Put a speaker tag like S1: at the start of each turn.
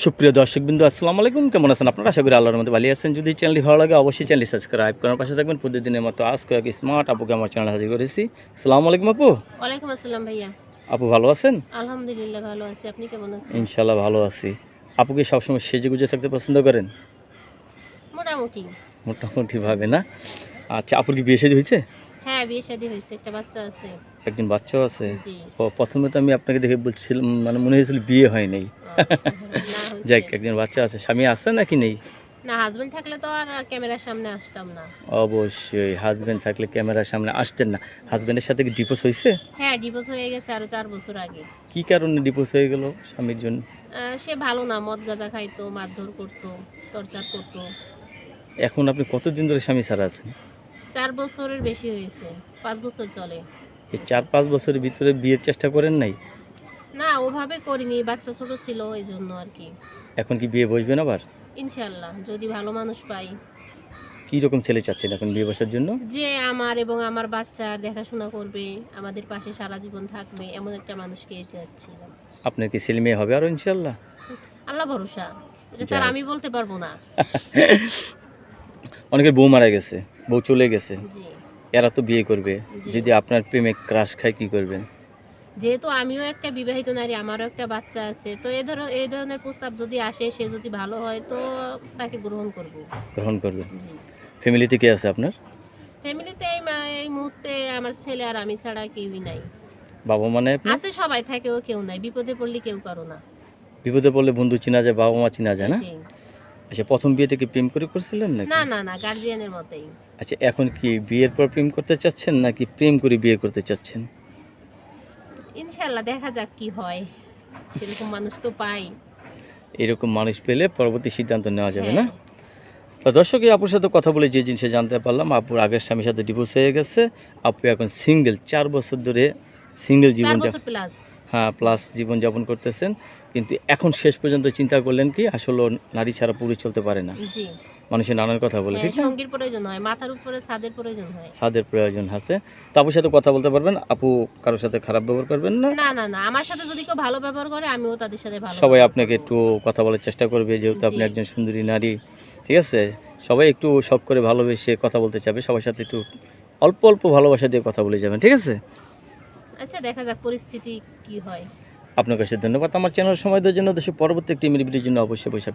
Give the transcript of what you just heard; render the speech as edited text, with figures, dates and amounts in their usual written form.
S1: সুপ্রিয় দর্শকবৃন্দ আসসালামু আলাইকুম, কেমন আছেন আপনারা? আশা করি আল্লাহর মধ্যে ভালো আছেন। যদি চ্যানেলটি ভালো লাগে অবশ্যই চ্যানেলটি সাবস্ক্রাইব করার পাশে থাকবেন। প্রতিদিনের মতো আজকে এক স্মার্ট আপুকে আমার চ্যানেলে হাজির করেছি। আসসালামু আলাইকুম আপু।
S2: ওয়ালাইকুম আসসালাম ভাইয়া।
S1: আপু ভালো আছেন?
S2: আলহামদুলিল্লাহ ভালো আছি। আপনি কেমন আছেন?
S1: ইনশাল্লাহ ভালো আছি। আপুকে সবসময় সেজে গুজে থাকতে পছন্দ করেন?
S2: মোটামুটি।
S1: মোটামুটিভাবে না? আচ্ছা, আপুর কি বিয়ে শাদী হয়েছে?
S2: হ্যাঁ, বিয়ে শাদী হয়েছে, একটা বাচ্চা আছে।
S1: একজন বাচ্চাও আছে?
S2: জি।
S1: ও, প্রথমে তো আমি আপনাকে দেখে বলছিলাম, মানে মনে হয়েছিল বিয়ে হয় নাই।
S2: আচ্ছা, না
S1: যাক,
S2: হয়েছে।
S1: একজন বাচ্চা আছে। স্বামী আছে নাকি নেই?
S2: না, হাজবেন্ড থাকলে তো আর ক্যামেরার সামনে আসতাম না।
S1: অবশ্যই, হাজবেন্ড থাকলে ক্যামেরার সামনে আসতেন না। হাজবেন্ডের সাথে কি ডিভোর্স হয়েছে?
S2: হ্যাঁ, ডিভোর্স হয়ে গেছে আরো 4 বছর আগে।
S1: কি কারণে ডিভোর্স হয়ে গেল স্বামীর জন্য?
S2: সে ভালো না, মদ গাঁজা খাইতো, মারধর করতো, টর্চার করতো।
S1: এখন আপনি কতদিন ধরে স্বামী ছাড়া আছেন?
S2: 4 বছরের বেশি হয়েছে, 5 বছর চলে।
S1: এই 4-5 বছরের ভিতরে বিয়ের চেষ্টা করেন নাই?
S2: না, ওভাবে করিনি, বাচ্চা ছোট ছিল এই জন্য আর কি।
S1: এখন কি বিয়ে বসবেন আবার?
S2: ইনশাল্লাহ, যদি ভালো মানুষ পাই।
S1: কি রকম ছেলে চাচ্ছেন এখন বিয়ে বসার জন্য?
S2: যে আমার এবং আমার বাচ্চার দেখাশোনা করবে, আমাদের পাশে সারা জীবন থাকবে, এমন একটা মানুষকে চাচ্ছিলাম।
S1: আপনার কি ছেলে মেয়ে হবে আরো ইনশাল্লাহ?
S2: আল্লাহ ভরসা, এটা তো আর
S1: যাক।
S2: আমি বলতে পারবো না।
S1: অনেকের বউ মারা গেছে, বউ চলে গেছে,
S2: জি।
S1: এরা তো বিয়ে করবে।
S2: জি।
S1: যদি আপনার প্রেমে ক্রাশ খায় কি করবেন?
S2: যেহেতু আমিও একটা বিবাহিত নারী, আমারও একটা বাচ্চা আছে, তো এই ধরনের প্রস্তাব যদি আসে, সে যদি ভালো হয় তো তাকে গ্রহণ করব।
S1: গ্রহণ করবেন?
S2: জি।
S1: ফ্যামিলিতে কে আছে আপনার?
S2: ফ্যামিলিতে এই মুহূর্তে আমার ছেলে আর আমি ছাড়া কেউই নাই।
S1: বাবা মানে আপনার?
S2: আছে সবাই, থাকেও কেউ নাই, বিপদে পড়লে কেউ কারো না।
S1: বিপদে পড়লে বন্ধু চিনা যায়, বাবা মা চিনা যায় না?
S2: এটাই।
S1: আচ্ছা, প্রথম বিয়েতে কি প্রেম করে করছিলেন নাকি?
S2: না না না, গার্জিয়ানের মতেই।
S1: আচ্ছা, এখন কি বিয়ের পর প্রেম করতে চাচ্ছেন নাকি প্রেম করে বিয়ে করতে চাচ্ছেন?
S2: ইনশাল্লাহ দেখা যাক কি হয়, সেরকম মানুষ তো পাই।
S1: এরকম মানুষ পেলে পরবর্তী সিদ্ধান্ত নেওয়া যাবে না?
S2: হ্যাঁ।
S1: তো দর্শক, এই আপুর সাথে কথা বলে যে জিনিসটা জানতে পারলাম, আপুর আগের স্বামীর সাথে ডিভোর্স হয়ে গেছে। আপু এখন সিঙ্গেল, 4 বছর ধরে সিঙ্গেল
S2: 4
S1: জীবন
S2: বছর প্লাস।
S1: হ্যাঁ, প্লাস জীবনযাপন করতেছেন। কিন্তু এখন শেষ পর্যন্ত চিন্তা করলেন কি আসলে নারী ছাড়া পুরুষ চলতে পারে না।
S2: জি।
S1: মানুষের নানান কথা বলে,
S2: হ্যাঁ,
S1: ঠিক না?
S2: সঙ্গীর প্রয়োজন হয়, মাথার উপরে ছাদের প্রয়োজন হয়।
S1: ছাদের প্রয়োজন আছে। তো আপুর সাথে কথা বলতে পারবেন, আপু কারোর সাথে খারাপ ব্যবহার করবেন না।
S2: না না না, আমার সাথে যদি কেউ ভালো ব্যবহার করে আমিও তাদের সাথে ভালো
S1: সবাই
S2: ব্যবহার
S1: আপনাকে
S2: করব।
S1: একটু কথা বলার চেষ্টা করবে, যেহেতু আপনি
S2: জি।
S1: একজন সুন্দরী নারী, ঠিক আছে? সবাই একটু শখ করে ভালোবেসে কথা বলতে চাবে, সবার সাথে একটু অল্প অল্প ভালোবাসা দিয়ে কথা বলে যাবেন, ঠিক আছে?
S2: আচ্ছা, দেখা যাক পরিস্থিতি কি হয়।
S1: আপনার কাছে ধন্যবাদ আমার চ্যানেল সময় দেওয়ার জন্য। দেশের পরবর্তী একটি ভিডিওর জন্য অবশ্যই বসে